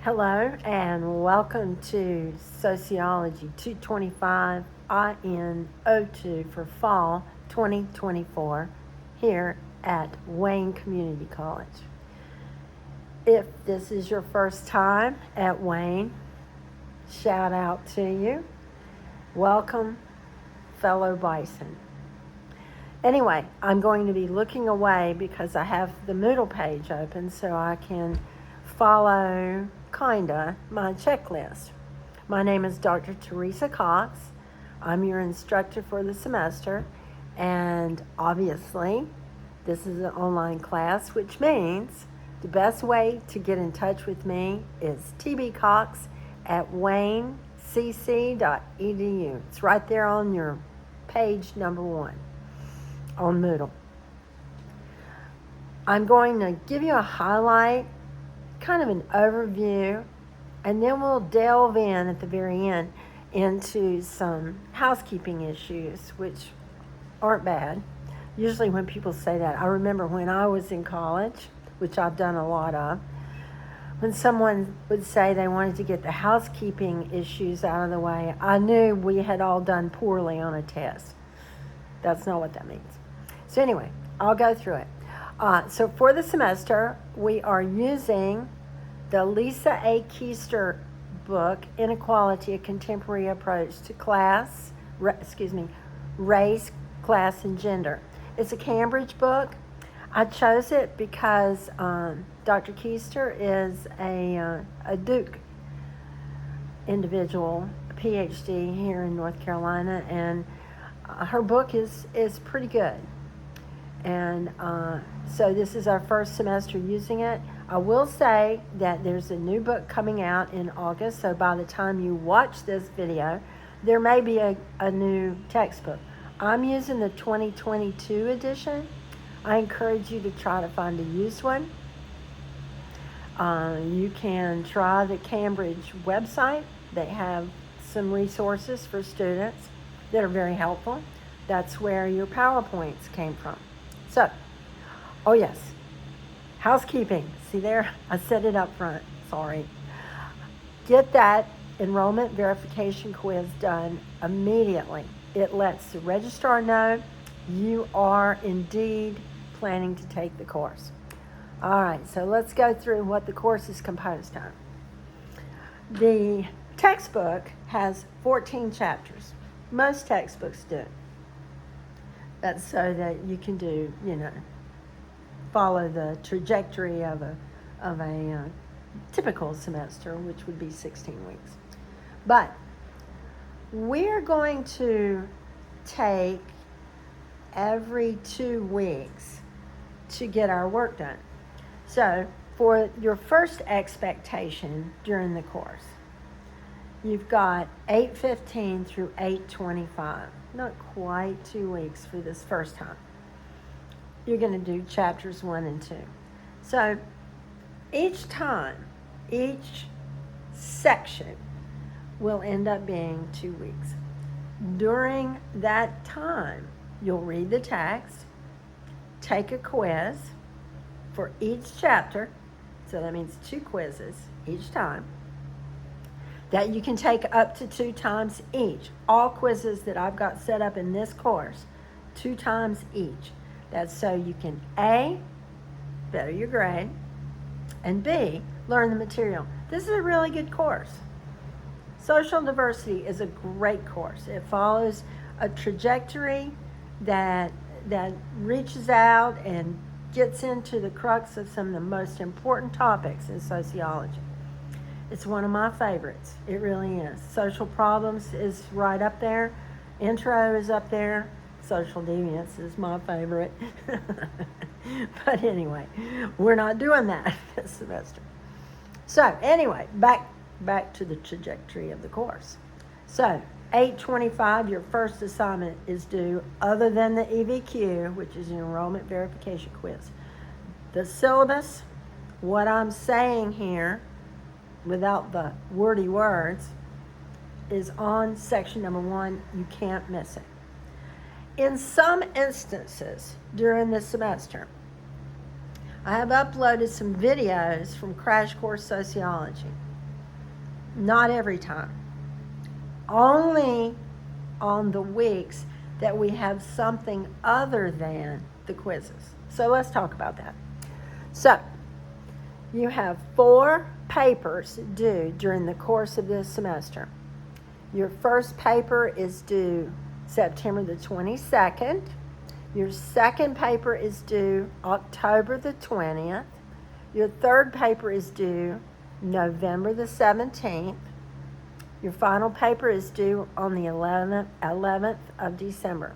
Hello and welcome to Sociology 225 IN02 for Fall 2024 here at Wayne Community College. If this is your first time at Wayne, shout out to you. Welcome, fellow bison. Anyway, I'm going to be looking away because I have the Moodle page open so I can follow my checklist. My name is Dr. Teresa Cox. I'm your instructor for the semester, and obviously this is an online class, which means the best way to get in touch with me is tbcox@waynecc.edu. It's right there on your page number 1 on Moodle. I'm going to give you a highlight, kind of an overview, and then we'll delve in at the very end into some housekeeping issues, which aren't bad. Usually when people say that, I remember when I was in college, which I've done a lot of, when someone would say they wanted to get the housekeeping issues out of the way, I knew we had all done poorly on a test. That's not what that means. So anyway, I'll go through it. So for the semester, we are using the Lisa A. Keister book, Inequality, A Contemporary Approach to Race, Class, and Gender. It's a Cambridge book. I chose it because Dr. Keister is a Duke individual, a PhD here in North Carolina, and her book is pretty good. And so this is our first semester using it. I will say that there's a new book coming out in August, so by the time you watch this video, there may be a new textbook. I'm using the 2022 edition. I encourage you to try to find a used one. You can try the Cambridge website. They have some resources for students that are very helpful. That's where your PowerPoints came from. So, oh yes, housekeeping. See there? I said it up front. Sorry. Get that enrollment verification quiz done immediately. It lets the registrar know you are indeed planning to take the course. All right, so let's go through what the course is composed of. The textbook has 14 chapters. Most textbooks do. That's so that you can follow the trajectory of a typical semester, which would be 16 weeks. But we're going to take every 2 weeks to get our work done. So for your first expectation during the course, you've got 8:15 through 8:25. Not quite 2 weeks for this first time. You're going to do chapters 1 and 2. So each section will end up being 2 weeks. During that time, you'll read the text, take a quiz for each chapter. So that means 2 quizzes each time that you can take up to 2 times each. All quizzes that I've got set up in this course, 2 times each. That's so you can A, better your grade, and B, learn the material. This is a really good course. Social diversity is a great course. It follows a trajectory that reaches out and gets into the crux of some of the most important topics in sociology. It's one of my favorites. It really is. Social problems is right up there. Intro is up there. Social deviance is my favorite. But anyway, we're not doing that this semester. So anyway, back to the trajectory of the course. So 8:25, your first assignment is due, other than the EVQ, which is an enrollment verification quiz. The syllabus, what I'm saying here, without the wordy words, is on section number 1. You can't miss it. In some instances during this semester, I have uploaded some videos from Crash Course Sociology. Not every time. Only on the weeks that we have something other than the quizzes. So let's talk about that. So you have 4 papers due during the course of this semester. Your first paper is due September the 22nd. Your second paper is due October the 20th. Your third paper is due November the 17th. Your final paper is due on the 11th of December.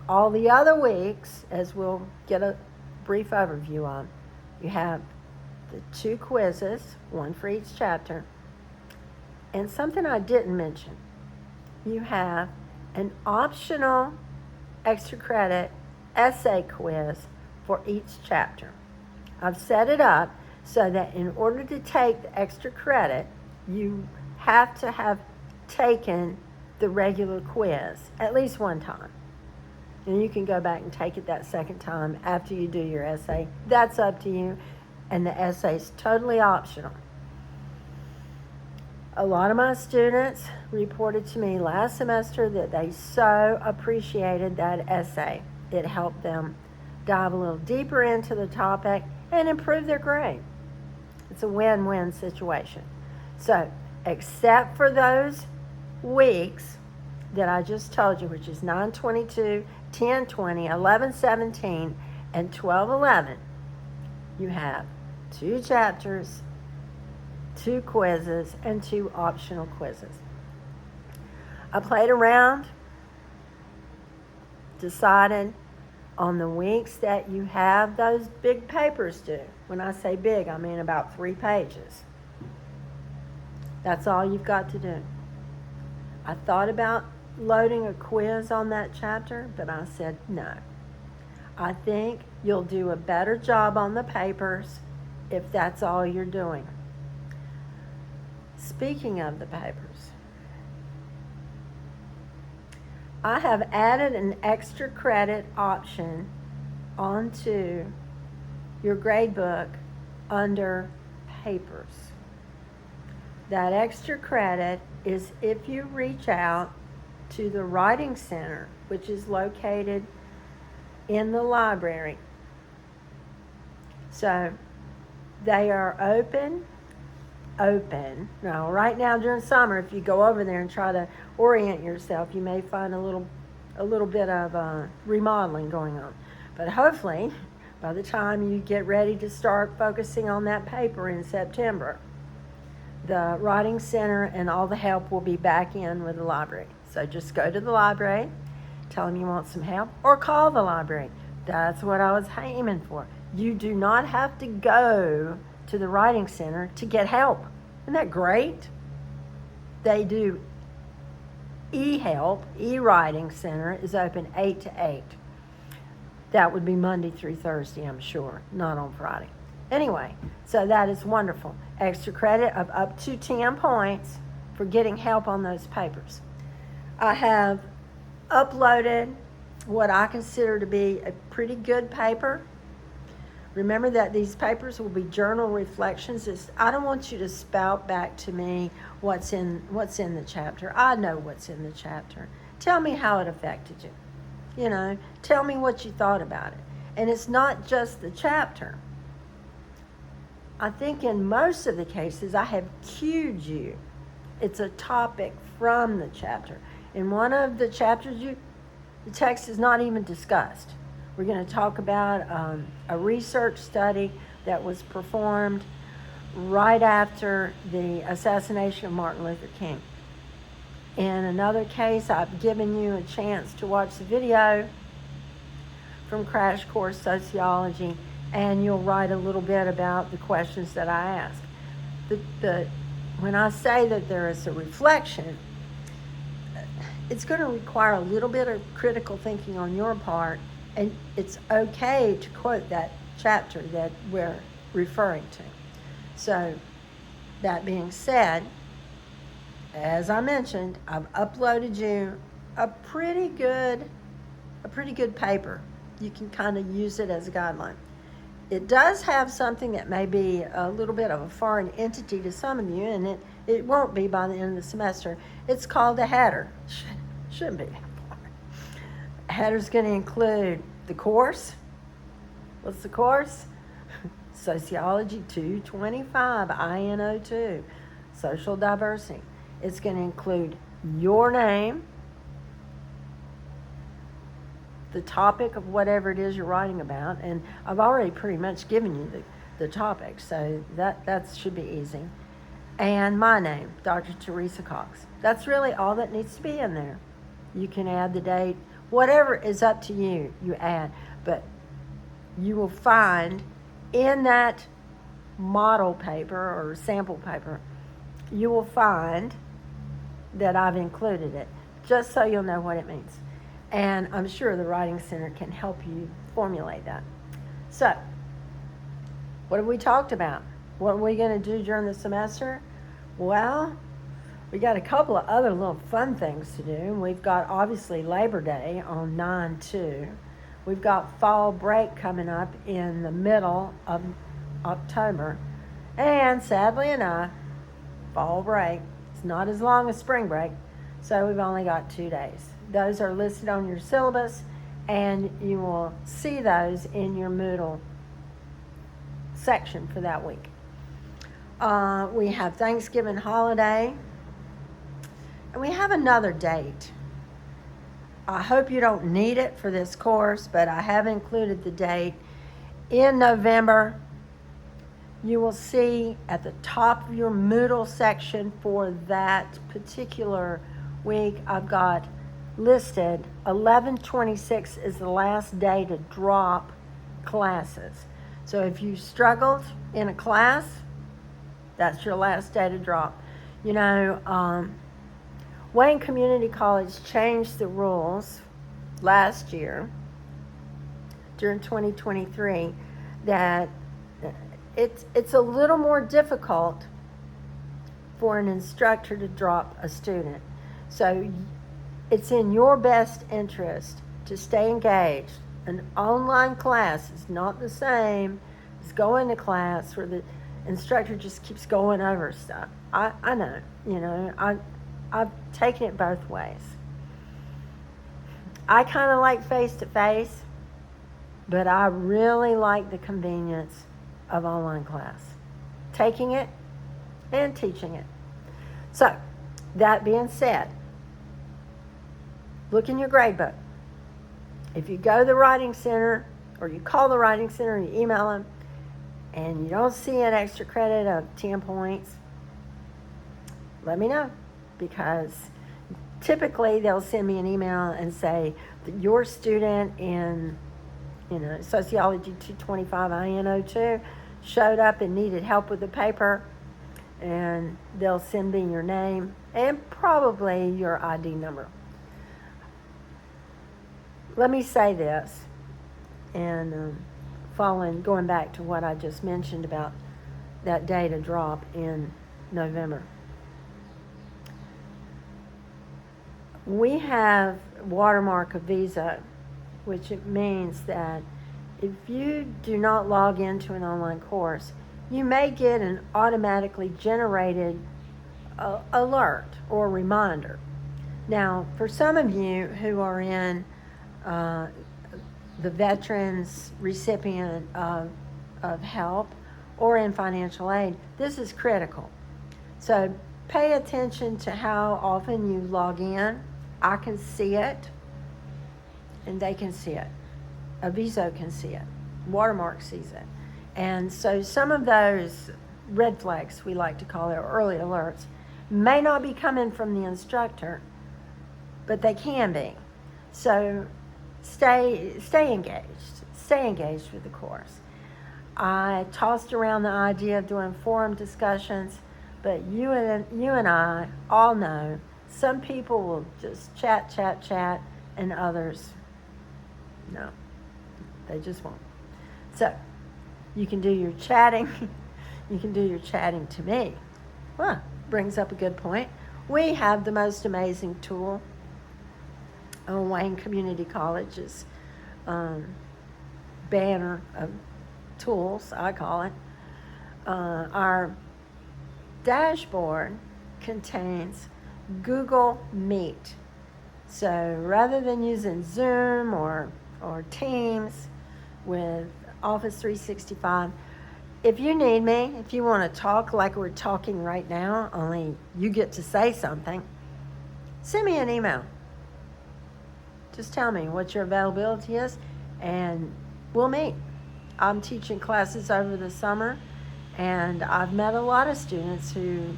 All the other weeks, as we'll get a brief overview on, you have the 2 quizzes, 1 for each chapter. And something I didn't mention, you have an optional extra credit essay quiz for each chapter. I've set it up so that in order to take the extra credit, you have to have taken the regular quiz at least one time. And you can go back and take it that second time after you do your essay. That's up to you, and the essay is totally optional. A lot of my students reported to me last semester that they so appreciated that essay. It helped them dive a little deeper into the topic and improve their grade. It's a win-win situation. So, except for those weeks that I just told you, which is 9/22, 10/20, 11/17, and 12/11, you have 2 chapters, 2 quizzes, and 2 optional quizzes. I played around, decided on the weeks that you have those big papers due. When I say big, I mean about 3 pages. That's all you've got to do. I thought about loading a quiz on that chapter, but I said no. I think you'll do a better job on the papers if that's all you're doing. Speaking of the papers, I have added an extra credit option onto your grade book under papers. That extra credit is if you reach out to the Writing Center, which is located in the library. So they are open. Now, right now during summer, if you go over there and try to orient yourself, you may find a little bit of remodeling going on. But hopefully, by the time you get ready to start focusing on that paper in September, the Writing Center and all the help will be back in with the library. So just go to the library, tell them you want some help, or call the library. That's what I was aiming for. You do not have to go to the Writing Center to get help. Isn't that great? They do e-help. E-Writing Center is open 8 to 8. That would be Monday through Thursday, I'm sure, not on Friday. Anyway, so that is wonderful. Extra credit of up to 10 points for getting help on those papers. I have uploaded what I consider to be a pretty good paper. Remember that these papers will be journal reflections. I don't want you to spout back to me what's in the chapter. I know what's in the chapter. Tell me how it affected you. You know, tell me what you thought about it. And it's not just the chapter. I think in most of the cases I have cued you. It's a topic from the chapter. In one of the chapters, the text is not even discussed. We're going to talk about a research study that was performed right after the assassination of Martin Luther King. In another case, I've given you a chance to watch the video from Crash Course Sociology, and you'll write a little bit about the questions that I ask. When I say that there is a reflection, it's going to require a little bit of critical thinking on your part, and it's okay to quote that chapter that we're referring to. So, that being said, as I mentioned, I've uploaded you a pretty good paper. You can kind of use it as a guideline. it does have something that may be a little bit of a foreign entity to some of you, and it won't be by the end of the semester. It's called a header. Shouldn't be. Header's going to include the course. What's the course? Sociology 225, INO2, social diversity. It's going to include your name, the topic of whatever it is you're writing about, and I've already pretty much given you the topic, so that should be easy. And my name, Dr. Teresa Cox. That's really all that needs to be in there. You can add the date, whatever is up to you, you add, but you will find in that model paper or sample paper, you will find that I've included it, just so you'll know what it means. And I'm sure the Writing Center can help you formulate that. So, what have we talked about? What are we going to do during the semester? Well, we got a couple of other little fun things to do. We've got obviously Labor Day on 9/2. We've got fall break coming up in the middle of October. And sadly enough, fall break is not as long as spring break, so we've only got 2 days. Those are listed on your syllabus, and you will see those in your Moodle section for that week. We have Thanksgiving holiday, and we have another date. I hope you don't need it for this course, but I have included the date in November. You will see at the top of your Moodle section for that particular week, I've got listed 11/26 is the last day to drop classes. So if you struggled in a class, that's your last day to drop. You know, Wayne Community College changed the rules last year during 2023 that it's a little more difficult for an instructor to drop a student. So it's in your best interest to stay engaged. An online class is not the same as going to class where the instructor just keeps going over stuff. I know, you know, I've taken it both ways. I kind of like face-to-face, but I really like the convenience of online class. Taking it and teaching it. So, that being said, look in your grade book. If you go to the Writing Center, or you call the Writing Center and you email them, and you don't see an extra credit of 10 points, let me know. Because typically they'll send me an email and say that your student in Sociology 225 INO2 showed up and needed help with the paper, and they'll send me your name and probably your ID number. Let me say this, and going back to what I just mentioned about that data drop in November. We have watermark a visa, which it means that if you do not log into an online course, you may get an automatically generated alert or reminder. Now, for some of you who are in the veterans recipient of help or in financial aid, this is critical. So pay attention to how often you log in. I can see it, and they can see it. Aviso can see it. Watermark sees it. And so some of those red flags, we like to call it, or early alerts, may not be coming from the instructor, but they can be. So stay engaged. Stay engaged with the course. I tossed around the idea of doing forum discussions, but you and I all know some people will just chat, and others, no, they just won't. So you can do your chatting. You can do your chatting to me. Well, brings up a good point. We have the most amazing tool on Wayne Community College's banner of tools, I call it. Our dashboard contains Google Meet. So rather than using Zoom or Teams with Office 365, if you need me, if you want to talk like we're talking right now, only you get to say something, send me an email. Just tell me what your availability is, and we'll meet. I'm teaching classes over the summer, and I've met a lot of students who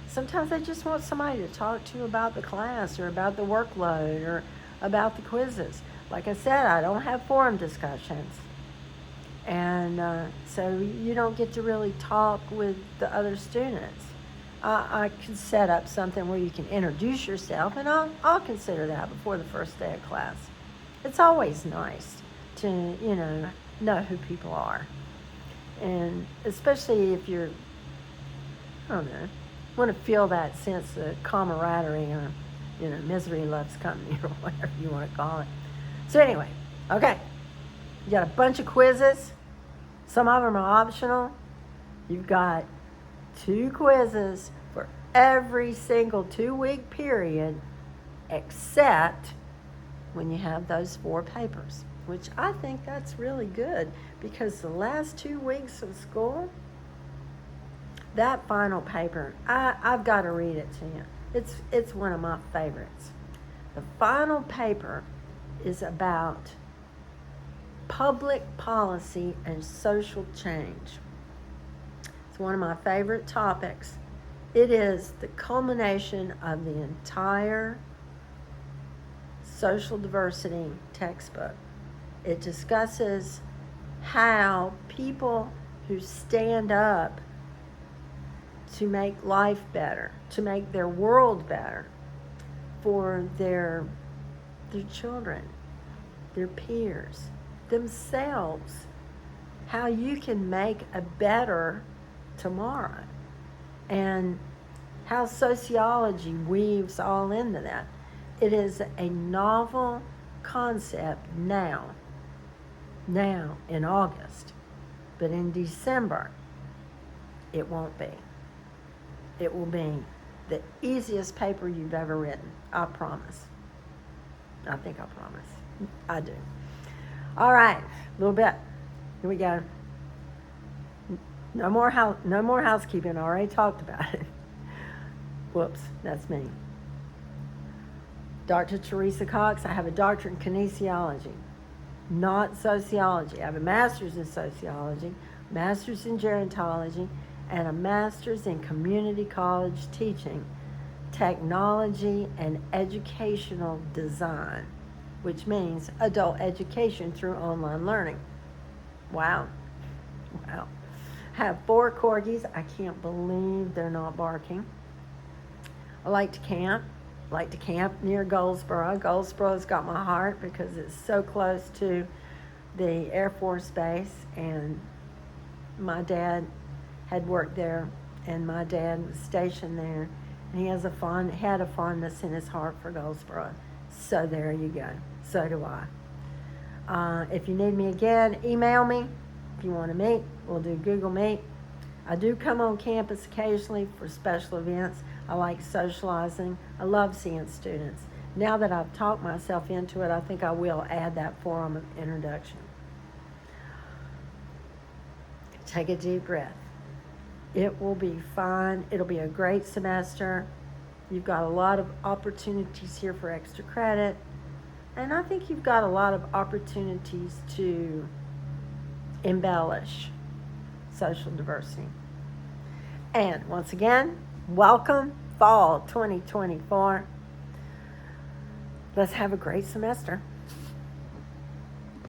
sometimes they just want somebody to talk to about the class or about the workload or about the quizzes. Like I said, I don't have forum discussions. And so you don't get to really talk with the other students. I could set up something where you can introduce yourself, and I'll consider that before the first day of class. It's always nice to, know who people are. And especially if you're, I don't know, want to feel that sense of camaraderie or, misery loves company or whatever you want to call it. So anyway, okay. You got a bunch of quizzes. Some of them are optional. You've got 2 quizzes for every single 2-week period, except when you have those 4 papers, which I think that's really good, because the last 2 weeks of school, that final paper, I've got to read it to you. It's one of my favorites. The final paper is about public policy and social change. It's one of my favorite topics. It is the culmination of the entire social diversity textbook. It discusses how people who stand up to make life better, to make their world better for their children, their peers, themselves, how you can make a better tomorrow, and how sociology weaves all into that. It is a novel concept now in August, but in December, it won't be. It will be the easiest paper you've ever written. I promise. I think I promise. I do. All right, a little bit. Here we go. No more housekeeping. I already talked about it. Whoops, that's me. Dr. Teresa Cox. I have a doctorate in kinesiology, not sociology. I have a master's in sociology, master's in gerontology, and a master's in community college teaching, technology, and educational design, which means adult education through online learning. Wow. I have 4 corgis. I can't believe they're not barking. I like to camp. Near Goldsboro. Goldsboro's got my heart because it's so close to the Air Force Base, and my dad had worked there, and my dad was stationed there, and he had a fondness in his heart for Goldsboro. So there you go. So do I. If you need me again, email me. If you want to meet, we'll do Google Meet. I do come on campus occasionally for special events. I like socializing. I love seeing students. Now that I've talked myself into it, I think I will add that forum of introduction. Take a deep breath. It will be fine. It'll be a great semester. You've got a lot of opportunities here for extra credit. And I think you've got a lot of opportunities to embellish social diversity. And once again, welcome, Fall 2024. Let's have a great semester.